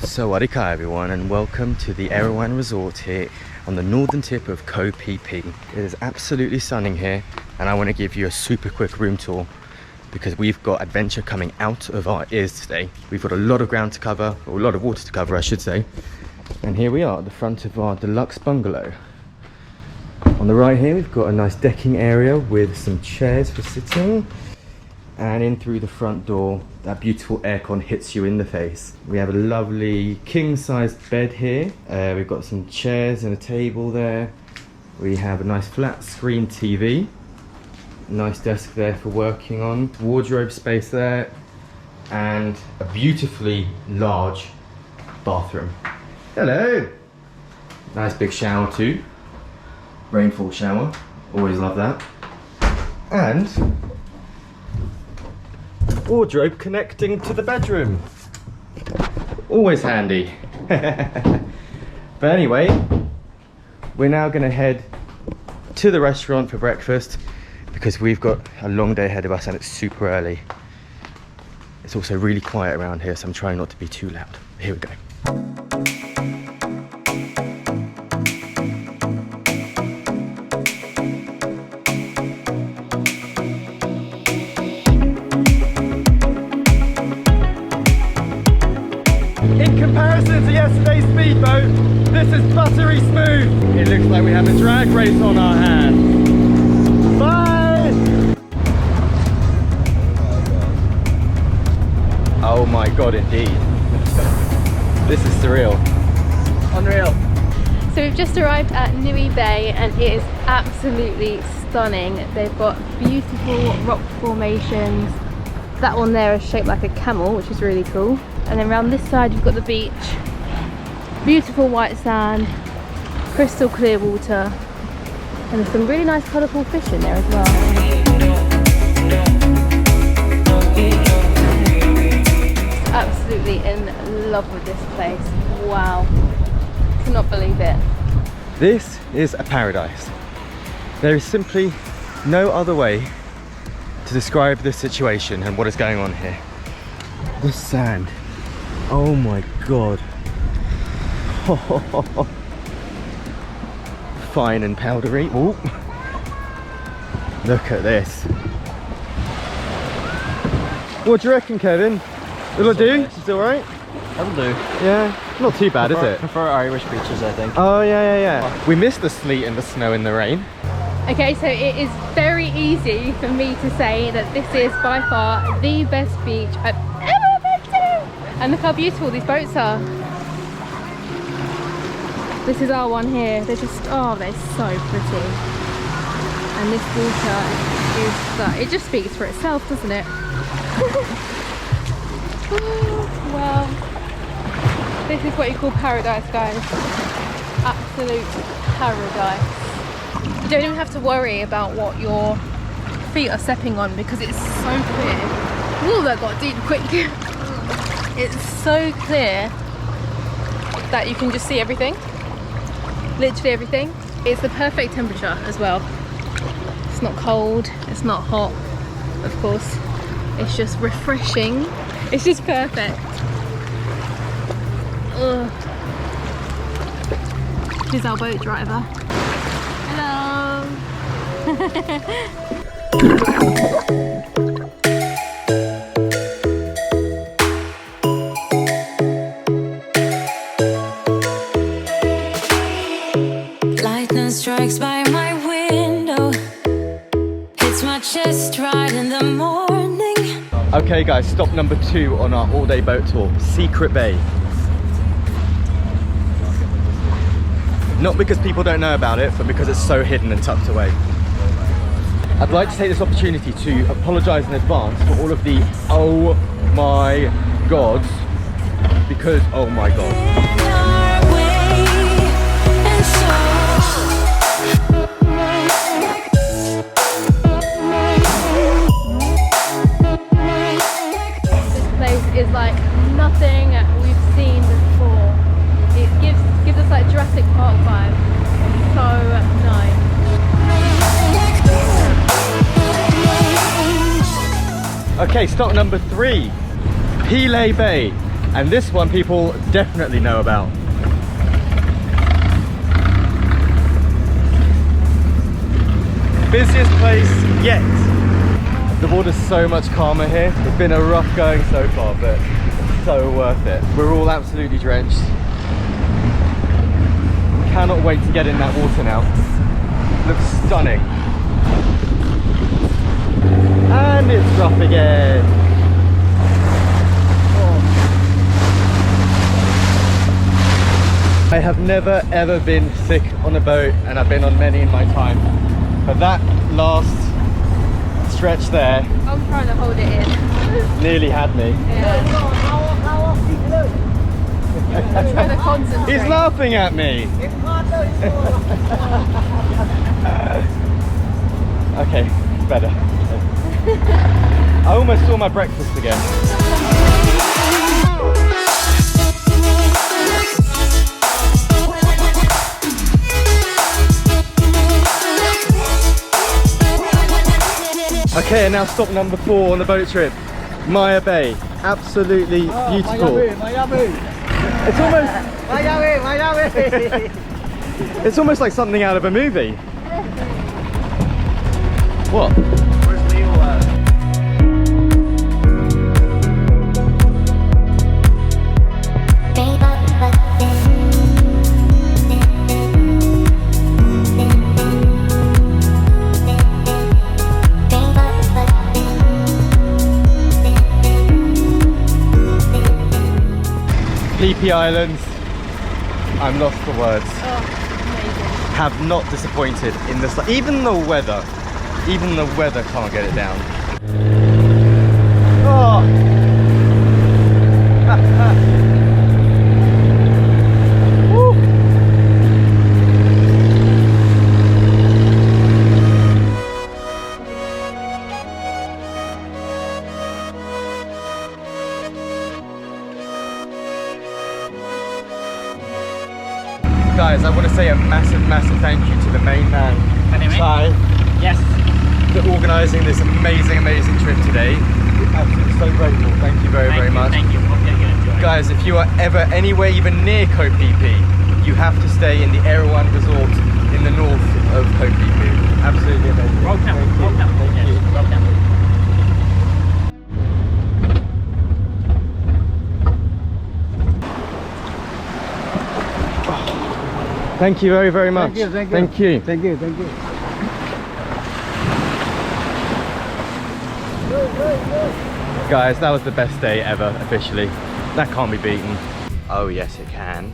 Sawadee ka everyone, and welcome to the Erawan Resort here on the northern tip of Koh Phi Phi. It is absolutely stunning here, and I want to give you a super quick room tour because we've got adventure coming out of our ears today. We've got a lot of ground to cover, or a lot of water to cover I should say. And here we are at the front of our deluxe bungalow. On the right here we've got a nice decking area with some chairs for sitting. And in through the front door, that beautiful aircon hits you in the face. We have a lovely king-sized bed here. We've got some chairs and a table there. We have a nice flat screen TV. Nice desk there for working on. Wardrobe space there. And a beautifully large bathroom. Hello! Nice big shower too. Rainfall shower. Always love that. And wardrobe connecting to the bedroom. Always handy. But anyway, we're now going to head to the restaurant for breakfast because we've got a long day ahead of us and it's super early. It's also really quiet around here, so I'm trying not to be too loud. Here we go. In comparison to yesterday's speedboat, this is buttery smooth. It looks like we have a drag race on our hands. Bye! Oh my god, indeed. This is surreal. Unreal. So we've just arrived at Nui Bay and it is absolutely stunning. They've got beautiful rock formations. That one there is shaped like a camel, which is really cool. And then around this side you've got the beach. Beautiful white sand, crystal clear water, and there's some really nice colourful fish in there as well. Absolutely in love with this place. Wow. Cannot believe it. This is a paradise. There is simply no other way to describe this situation and what is going on here. The sand. Oh my god. Fine and powdery. Ooh. Look at this. What do you reckon, Kevin? Will it do? Is it alright? That'll do. Yeah, not too bad, is it? Prefer Irish beaches, I think. Oh yeah. We missed the sleet and the snow and the rain. Okay, so it is very easy for me to say that this is by far the best beach I've ever been to. And look how beautiful these boats are. This is our one here. They're just, oh, they're so pretty. And this water is, it just speaks for itself, doesn't it? Well, this is what you call paradise, guys. Absolute paradise. You don't even have to worry about what your feet are stepping on because it's so clear. Ooh, that got deep quick. It's so clear that you can just see everything. Literally everything. It's the perfect temperature as well. It's not cold, it's not hot, of course. It's just refreshing. It's just perfect. Ugh. Here's our boat driver. Hello. Lightning strikes by my window. Hits my chest right in the morning. Okay guys, stop number 2 on our all-day boat tour, Secret Bay. Not because people don't know about it, but because it's so hidden and tucked away. I'd like to take this opportunity to apologise in advance for all of the oh my gods, because oh my god. This place is like nothing we've seen before. It gives us like Jurassic Park vibe. So nice. Okay, stop number 3. Pilay Bay. And this one people definitely know about. Busiest place yet. The water's so much calmer here. It's been a rough going so far, but so worth it. We're all absolutely drenched. Cannot wait to get in that water now. Looks stunning. And it's rough again. Oh. I have never ever been sick on a boat, and I've been on many in my time. But that last stretch there, I'm trying to hold it in. nearly had me. Yeah. I'm trying to concentrate. He's laughing at me. Okay, better. I almost saw my breakfast again. Okay, and now stop number 4 on the boat trip. Nui Bay. Absolutely beautiful. It's almost it's almost like something out of a movie. What? Where's Leo at? Phi Phi Islands. I'm lost for words. Oh, amazing. Have not disappointed in the even the weather can't get it down. Oh. Woo. Guys, I want to say a massive thank you to the main man, Chai, Yes. for organising this amazing trip today. I'm so grateful. Thank you very much. Thank you. Hope you enjoy. Guys, if you are ever anywhere even near Koh Phi Phi, you have to stay in the Erawan Resort in the north of Koh Phi Phi. Absolutely amazing. Welcome. Thank you. Welcome. Thank Yes, you. welcome. Thank you very much. Thank you. Thank you. Guys, that was the best day ever, officially. That can't be beaten. Oh yes, it can.